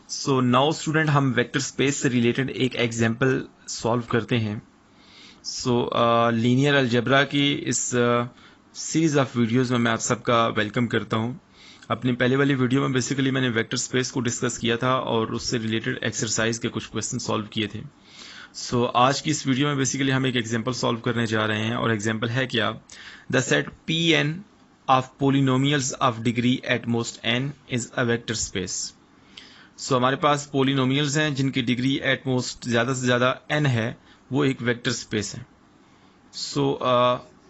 So now student हम vector space से related एक एग्जांपल सॉल्व करते हैं। सो लीनियर अलजेब्रा की इस सीरीज ऑफ वीडियोस में मैं आप सबका वेलकम करता हूं। अपनी पहले वाली वीडियो में बेसिकली मैंने वेक्टर स्पेस को डिस्कस किया था और उससे रिलेटेड एक्सरसाइज के कुछ क्वेश्चन सॉल्व किए थे। सो आज की इस वीडियो में बेसिकली हम एक एग्जांपल सॉल्व करने जा रहे हैं और एग्जांपल है क्या, the set P N of polynomials of degree at most N is a vector space. So हमारे पास पोलिनोमियल्स हैं जिनकी डिग्री एट मोस्ट ज़्यादा से ज़्यादा n है, वो एक वेक्टर स्पेस है। सो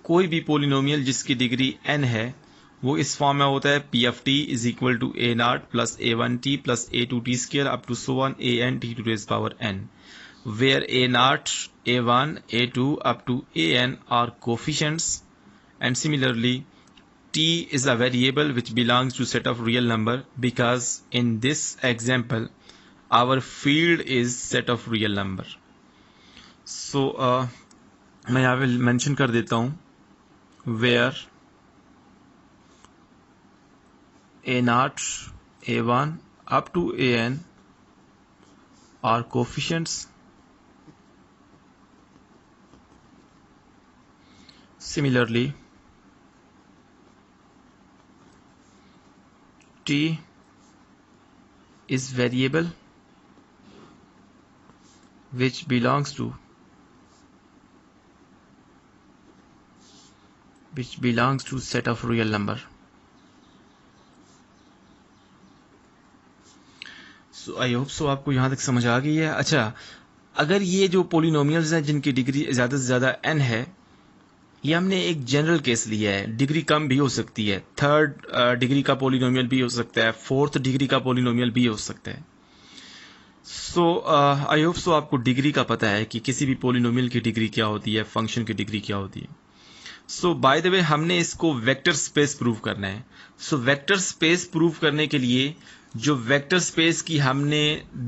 कोई भी पोलिनोमियल जिसकी डिग्री n है वो इस फॉर्म में होता है P of T is equal to A not plus A one T plus A two T square up to so on A N T to raise power n, where A not, A one, A two up to A N are coefficients and similarly t is a variable which belongs to set of real number because in this example our field is set of real number. So मैं यहाँ पे mention कर देता हूँ where a naught, a1 up to an are coefficients. Similarly t is variable which belongs to set of real number. So I hope so आपको यहाँ तक समझ आ गई है। अच्छा, अगर ये जो पोलिनोमियल्स हैं जिनकी डिग्री ज़्यादा से ज़्यादा n है, ये हमने एक जनरल केस लिया है, डिग्री कम भी हो सकती है, थर्ड डिग्री का पोलिनोमियल भी हो सकता है, फोर्थ डिग्री का पोलिनोमियल भी हो सकता है। सो आई होप सो आपको डिग्री का पता है कि किसी भी पोलिनोमियल की डिग्री क्या होती है, फंक्शन की डिग्री क्या होती है। सो बाय द वे हमने इसको वेक्टर स्पेस प्रूव करना है। सो वेक्टर स्पेस प्रूव करने के लिए जो वेक्टर स्पेस की हमने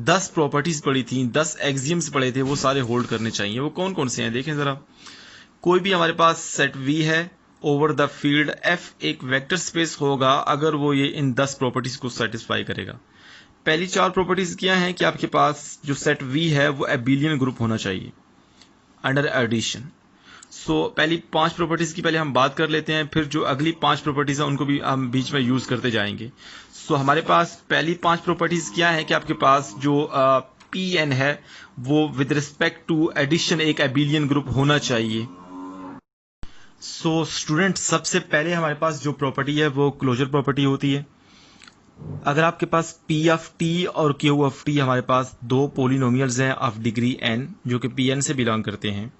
10 प्रॉपर्टीज पढ़ी थी, 10 एक्सियम्स पढ़े थे, वो सारे होल्ड करने चाहिए। वो कौन कौन से हैं देखें जरा। कोई भी हमारे पास सेट V है ओवर द फील्ड F एक वेक्टर स्पेस होगा अगर वो ये इन 10 प्रॉपर्टीज को सेटिस्फाई करेगा। पहली 4 प्रॉपर्टीज क्या हैं कि आपके पास जो सेट V है वो एबिलियन ग्रुप होना चाहिए अंडर एडिशन। सो पहली 5 प्रॉपर्टीज की पहले हम बात कर लेते हैं, फिर जो अगली 5 प्रॉपर्टीज हैं उनको भी हम बीच में यूज करते जाएंगे। सो हमारे पास पहली 5 प्रॉपर्टीज क्या है कि आपके पास जो Pn है वो विद रिस्पेक्ट टू एडिशन एक एबिलियन ग्रुप होना चाहिए। सो स्टूडेंट सबसे पहले हमारे पास जो प्रॉपर्टी है वो क्लोजर प्रॉपर्टी होती है। अगर आपके पास P ऑफ T और Q ऑफ T हमारे पास दो पोलिनोमियल्स हैं ऑफ डिग्री n जो कि Pn से बिलोंग करते हैं,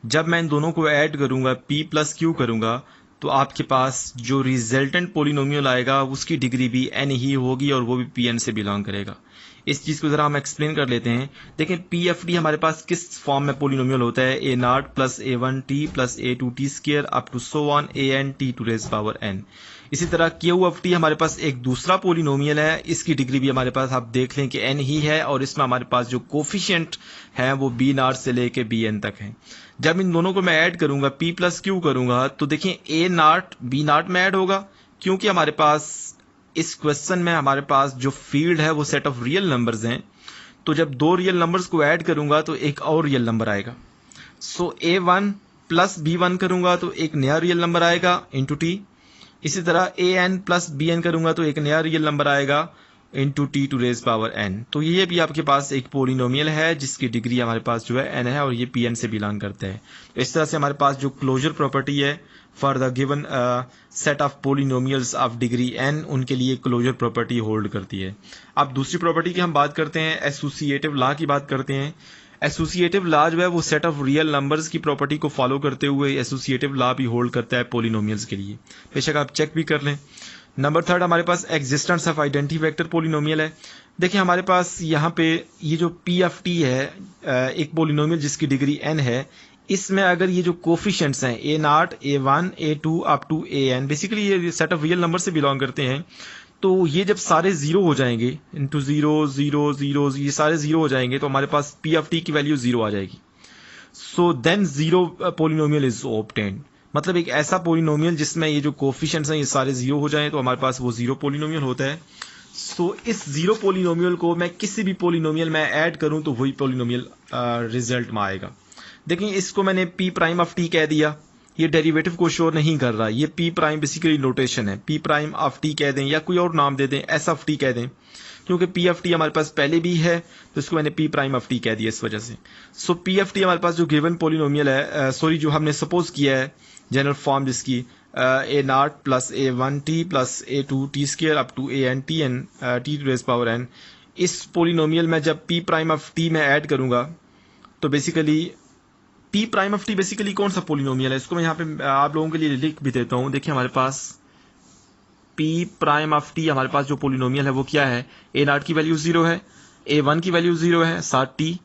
जब मैं इन दोनों को ऐड करूंगा P प्लस Q करूंगा तो आपके पास जो रिजल्टेंट पोलिनोमियल आएगा उसकी डिग्री भी n ही होगी और वो भी Pn से बिलोंग करेगा। इस चीज को जरा हम एक्सप्लेन कर लेते हैं। देखें पी एफ डी हमारे पास किस फॉर्म में पोलिनोमियल होता है, A not plus A one T plus A two T square up to so on A N T to raise power N. इसी तरह क्यू ऑफ टी हमारे पास एक दूसरा पोलिनोमियल है, इसकी डिग्री भी हमारे पास आप देख लें कि एन ही है और इसमें हमारे पास जो कोफिशिएंट है वो बी नॉट से लेके बी एन तक है। जब इन दोनों को मैं ऐड करूंगा पी प्लस क्यू करूंगा तो देखें ए नॉट बी नॉट में ऐड होगा, क्योंकि हमारे पास इस क्वेश्चन में हमारे पास जो फील्ड है वो सेट ऑफ रियल नंबर्स हैं। तो जब दो रियल नंबर्स को ऐड करूंगा तो एक और रियल नंबर आएगा। So A one plus B one करूंगा तो एक नया रियल नंबर आएगा इंटू टी। इसी तरह A N plus B N करूंगा तो एक नया रियल नंबर आएगा into T to raise power N. तो ये भी आपके पास एक पोलिनोमियल है जिसकी डिग्री हमारे पास जो है एन है और ये पी एन से बिलोंग करता है। तो इस तरह से हमारे पास जो क्लोजर प्रॉपर्टी है for the given set of polynomials of degree n उनके लिए क्लोजर प्रॉपर्टी होल्ड करती है। अब दूसरी प्रॉपर्टी की हम बात करते हैं, एसोसिएटिव लॉ की बात करते हैं। एसोसिएटिव लॉ जो है वो सेट ऑफ रियल नंबर्स की प्रॉपर्टी को फॉलो करते हुए एसोसिएटिव लॉ भी होल्ड करता है पोलिनोमियल्स के लिए। बेशक आप चेक भी कर लें। नंबर 3 हमारे पास existence of identity vector polynomial है। देखिए हमारे पास यहाँ पे ये जो पी ऑफ टी है एक पोलिनोमियल जिसकी डिग्री n है, इसमें अगर ये जो कोफिशिएंट्स हैं A not, A one, A two up to A N, basically ये सेट ऑफ रियल नंबर से बिलोंग करते हैं, तो ये जब सारे जीरो हो जाएंगे इंटू जीरो जीरो जीरो ये सारे जीरो हो जाएंगे तो हमारे पास पी ऑफ टी की वैल्यू जीरो आ जाएगी। So than zero polynomial is obtained, मतलब एक ऐसा पोलिनोमियल जिसमें ये जो कोफिशिएंट्स हैं ये सारे जीरो हो जाएं तो हमारे पास वो जीरो पोलिनोमियल होता है। सो इस जीरो पोलिनोमियल को मैं किसी भी पोलिनोमियल में ऐड करूं तो वही पोलिनोमियल रिजल्ट में आएगा। देखिए इसको मैंने पी प्राइम ऑफ टी कह दिया, ये डेरिवेटिव को शो नहीं कर रहा, ये पी प्राइम बेसिकली नोटेशन है, पी प्राइम ऑफ टी कह दें या कोई और नाम दे दें, एस ऑफ टी कह दें, क्योंकि पी एफ टी हमारे पास पहले भी है तो इसको मैंने पी प्राइम ऑफ टी कह दिया इस वजह से। सो पी एफ टी हमारे पास जो गिवन पोलिनोमियल है, सॉरी जो हमने सपोज किया है जनरल फॉर्म जिसकी A not plus A one T plus A two T square up to A N T N T to raise power N, इस polynomial में जब पी प्राइम ऑफ टी में add करूंगा तो basically P prime of T basically कौन सा polynomial है, इसको मैं यहाँ पे आप लोगों के लिए लिख भी देता हूँ। देखिए हमारे पास पी प्राइम ऑफ टी हमारे पास जो पोलिनोमियल है वो क्या है, ए नॉट की वैल्यू 0 है, ए वन की वैल्यू 0 है 60t,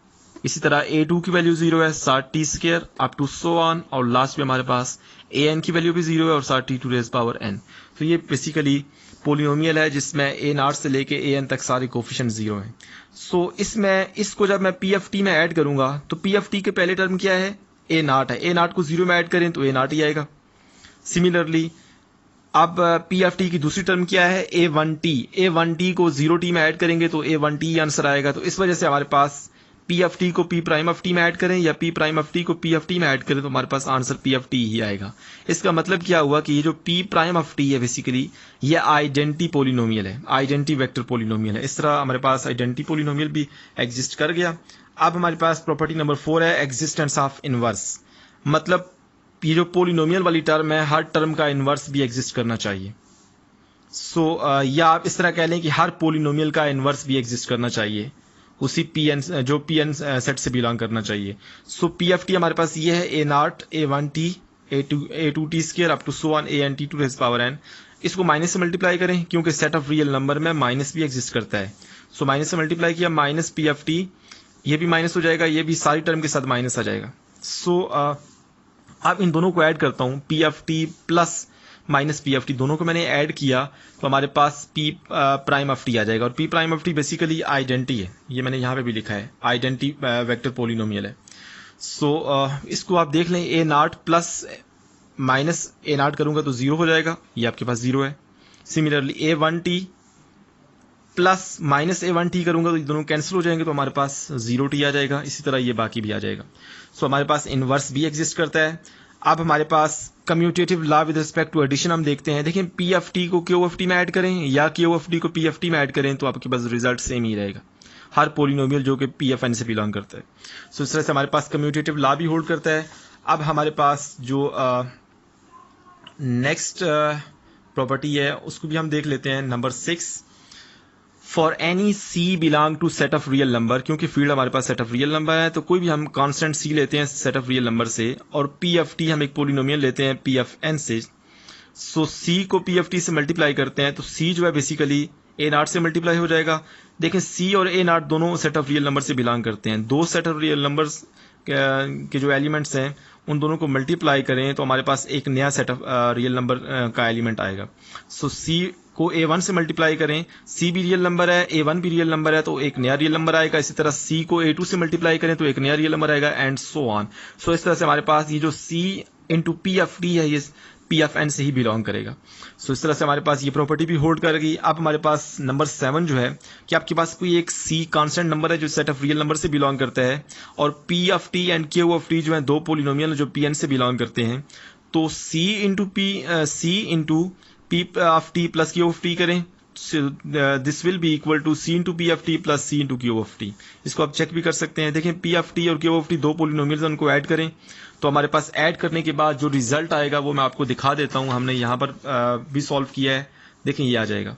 इसी तरह ए टू की वैल्यू 0 है 60t square up to so on, और लास्ट में हमारे पास ए एन की वैल्यू भी 0 है और 60t to raise power n। तो ये बेसिकली पोलिनोमियल है जिसमें ए नॉट से लेके ए एन तक सारे कोफिशिएंट 0 हैं। सो इसमें इसको जब मैं पी एफ टी में ऐड करूंगा तो पी एफ टी के पहले टर्म क्या है, ए नॉट है, ए नॉट को 0 में ऐड करें तो ए नॉट ही आएगा। सिमिलरली अब पी एफ टी की दूसरी टर्म क्या है, ए वन टी, ए वन टी को 0t में ऐड करेंगे तो ए वन टी आंसर आएगा। तो इस वजह से हमारे पास पी एफ टी को पी प्राइम ऑफ टी में ऐड करें या पी प्राइम ऑफ टी को पी एफ टी में ऐड करें तो हमारे पास आंसर पी एफ टी ही आएगा। इसका मतलब क्या हुआ कि ये जो पी प्राइम ऑफ टी है बेसिकली ये आइडेंटी पोलिनोमियल है, आइडेंटी वेक्टर पोलिनोमियल है। इस तरह हमारे पास आइडेंटी पोलिनोमियल भी एग्जिस्ट कर गया। अब हमारे पास प्रॉपर्टी नंबर 4 है एग्जिस्टेंस ऑफ इनवर्स, मतलब ये जो पोलिनोमियल वाली टर्म है हर टर्म का इनवर्स भी एग्जिस्ट करना चाहिए। सो या आप इस तरह कह लें कि हर पोलिनोमियल का इनवर्स भी एग्जिस्ट करना चाहिए, उसी पी एन जो पी एन सेट से बिलोंग करना चाहिए। सो पी एफ टी हमारे पास ये है A not A one T A two T square up to so on A N T to raise power N. इसको माइनस से मल्टीप्लाई करें क्योंकि सेट ऑफ रियल नंबर में माइनस भी एग्जिस्ट करता है। सो माइनस से मल्टीप्लाई किया माइनस पी एफ टी, ये भी माइनस हो जाएगा, ये भी सारी टर्म के साथ माइनस आ जाएगा। सो अब इन दोनों को ऐड करता हूं, P F T plus minus P F T, दोनों को मैंने ऐड किया तो हमारे पास पी प्राइम ऑफ टी आ जाएगा। और P prime of T basically identity है, ये मैंने यहाँ पे भी लिखा है, आइडेंटी वेक्टर पोलिनोमियल है। सो इसको आप देख लें, A not plus minus A nought करूंगा तो 0 हो जाएगा, ये आपके पास 0 है। सिमिलरली ए वन टी प्लस माइनस ए वन टी करूंगा तो ये दोनों कैंसिल हो जाएंगे तो हमारे पास 0t आ जाएगा। इसी तरह ये बाकी भी आ जाएगा। सो हमारे पास इनवर्स भी एग्जिस्ट करता है। अब हमारे पास commutative law with respect to addition हम देखते हैं। देखिए पी एफ टी को क्यू एफ टी में ऐड करें या क्यू एफ टी को पी एफ टी में ऐड करें तो आपके पास रिजल्ट सेम ही रहेगा, हर पोलिनोमियल जो कि पी एफ एन से बिलोंग करता है। सो इस तरह से हमारे पास कम्यूटेटिव लॉ भी होल्ड करता है। अब हमारे पास जो नेक्स्ट प्रॉपर्टी है उसको भी हम देख लेते हैं, number 6। For any C belong to set of real number, क्योंकि फील्ड हमारे पास सेट ऑफ रियल नंबर है तो कोई भी हम कांस्टेंट सी लेते हैं सेट ऑफ रियल नंबर से, और पी एफ टी हम एक पोलिनोमियल लेते हैं पी एफ एन से। सो सी को पी एफ टी से मल्टीप्लाई करते हैं तो सी जो है बेसिकली ए नॉट से मल्टीप्लाई हो जाएगा। देखें सी और ए नॉट दोनों सेट ऑफ रियल नंबर से बिलोंग करते हैं। दो सेट ऑफ रियल नंबर्स के जो एलिमेंट्स हैं उन दोनों को मल्टीप्लाई करें तो हमारे पास एक नया सेट ऑफ रियल नंबर का एलिमेंट आएगा। सो सी को A1 से मल्टीप्लाई करें, C भी रियल नंबर है, A1 भी रियल नंबर है तो एक नया रियल नंबर आएगा। इसी तरह C को A2 से मल्टीप्लाई करें तो एक नया रियल नंबर आएगा, एंड सो ऑन। सो इस तरह से हमारे पास ये जो C into P F T है ये पी एफ एन से ही बिलोंग करेगा। सो इस तरह से हमारे पास ये प्रॉपर्टी भी होल्ड करेगी। अब हमारे पास नंबर 7 जो है कि आपके पास कोई एक C कांस्टेंट नंबर है जो सेट ऑफ रियल नंबर से बिलोंग करता है, और P F T and Q of T जो है दो पोलिनोमियल जो पी एन से बिलोंग करते हैं। तो C into P of T plus Q of T करें, this will be equal to C into P F T plus C into Q of T. इसको आप चेक भी कर सकते हैं। देखें पी एफ टी और क्यू ऑफ टी दो पोलिनोमियल्स उनको ऐड करें तो हमारे पास ऐड करने के बाद जो रिजल्ट आएगा वो मैं आपको दिखा देता हूं। हमने यहां पर भी सॉल्व किया है, देखें ये आ जाएगा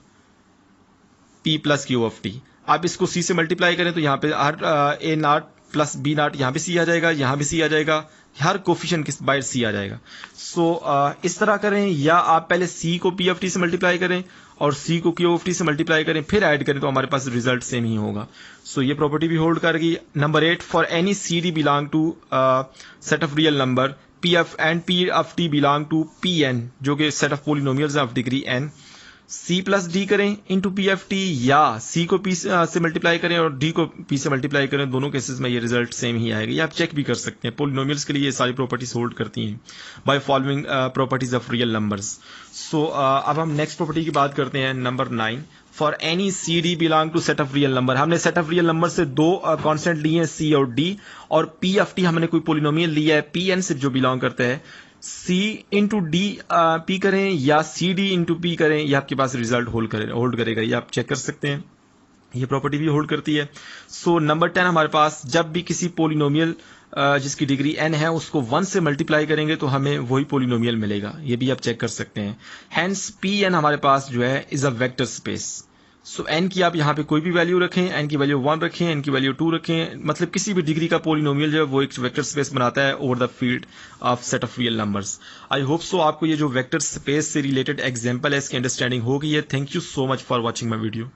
P plus Q of T. आप इसको सी से मल्टीप्लाई करें तो यहाँ पे हर ए नॉट प्लस बी नॉट, यहाँ भी सी आ जाएगा, यहाँ भी सी आ जाएगा, हर कोफिशिएंट किस बाय सी आ जाएगा। सो इस तरह करें, या आप पहले सी को पी एफ टी से मल्टीप्लाई करें और सी को क्यू एफ टी से मल्टीप्लाई करें फिर ऐड करें तो हमारे पास रिजल्ट सेम ही होगा। सो ये प्रॉपर्टी भी होल्ड करेगी। Number 8, for any C D belong to set of real number P F and P of T belong to P N जो कि set of polynomials of degree N, C plus D करें into P F T, या C को P से multiply करें और D को P से मल्टीप्लाई करें, दोनों केसेस में ये रिजल्ट सेम ही आएगा। ये आप चेक भी कर सकते हैं। पोलिनोमियल्स के लिए ये सारी प्रॉपर्टीज होल्ड करती हैं by following properties of real numbers. So अब हम नेक्स्ट प्रॉपर्टी की बात करते हैं, number 9। For any C D belong to set of real number. हमने सेट ऑफ रियल नंबर से दो कांस्टेंट लिए हैं, सी और डी, और पी ऑफ टी हमने कोई पोलिनोमियल लिया है पी एन से जो बिलोंग करता है, सी इंटू डी पी करें या सी डी इंटू पी करें, ये आपके पास रिजल्ट होल्ड करेगा। ये आप चेक कर सकते हैं, ये प्रॉपर्टी भी होल्ड करती है। सो नंबर 10 हमारे पास, जब भी किसी पोलिनोमियल जिसकी डिग्री n है उसको 1 से मल्टीप्लाई करेंगे तो हमें वही पोलिनोमियल मिलेगा, ये भी आप चेक कर सकते हैं। हेंस पी एन हमारे पास जो है is a vector space. So n की आप यहाँ पे कोई भी वैल्यू रखें, n की वैल्यू 1 रखें, n की वैल्यू 2 रखें, मतलब किसी भी डिग्री का पोलिनोमियल जो है वो एक वेक्टर स्पेस बनाता है over the field of set of real numbers. I hope so आपको ये जो वेक्टर स्पेस से रिलेटेड एग्जांपल है इसकी अंडरस्टैंडिंग हो गई है। Thank you so much for watching my video.